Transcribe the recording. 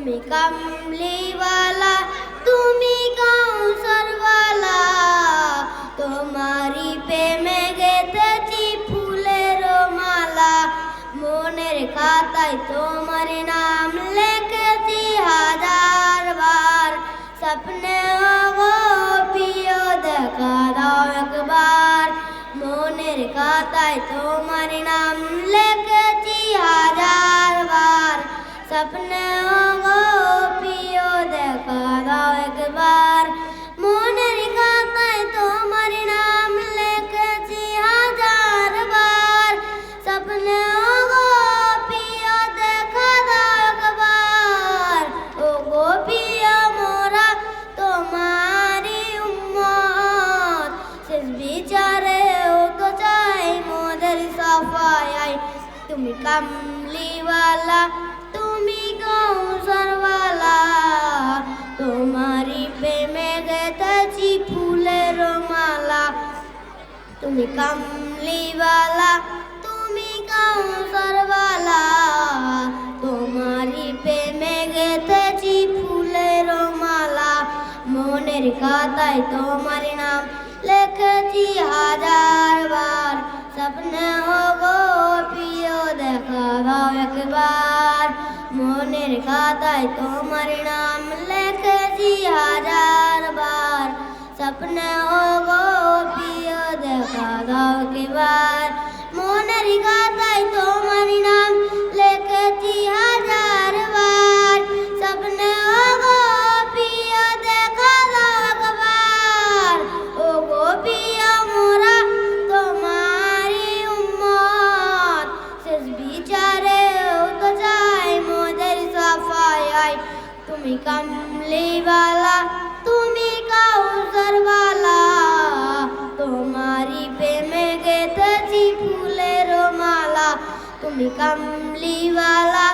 তুমি কামলিওয়ালা, তুমি কাউসারওয়ালা, তোমারি প্রেমে গেঁথেছি ফুলের মালা। মনের খাতায় তোমার নাম লিখেছি হাজার বার, স্বপ্নে গো প্রিয় দেখা দাও একবার। মনের খাতায় তোমার নাম লিখেছি হাজার বার, স্বপ্নে গো প্রিয় দেখা দাও একবার। মনের খাতায় তোমার নাম লিখেছি হাজার বার, স্বপ্নে গো প্রিয় দেখা দাও একবার। ও গো প্রিয় মোরা তোমারি উম্মত, শেষ বিচারেও তো চাই মোদের সাফায়াই। তুমি কামলিওয়ালা, তুমি কাউসারওয়ালা, তোমারি প্রেমে গেঁথেছি ফুলের মালা। তুমি কামলিওয়ালা, তুমি কাউসারওয়ালা, তোমারি প্রেমে গেঁথেছি ফুলের মালা। মনের খাতায় তোমার নাম লিখেছি হাজার বার, স্বপ্নে গো প্রিয় দেখা দাও একবার। মনের খাতায় তোমার নাম লিখেছি হাজার বার, স্বপ্নে গো প্রিয় দেখা দাও একবার। মনের খাতায় তোমার নাম লিখেছি হাজার বার, স্বপ্নে গো প্রিয় দেখা দাও একবার। ও গো প্রিয় মোরা তোমারি উম্মত, শেষ বিচারেও তো চাই মোদের সাফায়াই। তুমি কামলিওয়ালা, তুমি কাউসারওয়ালা, তোমারি প্রেমে গেঁথেছি ফুলের মালা। তুমি কামলিওয়ালা,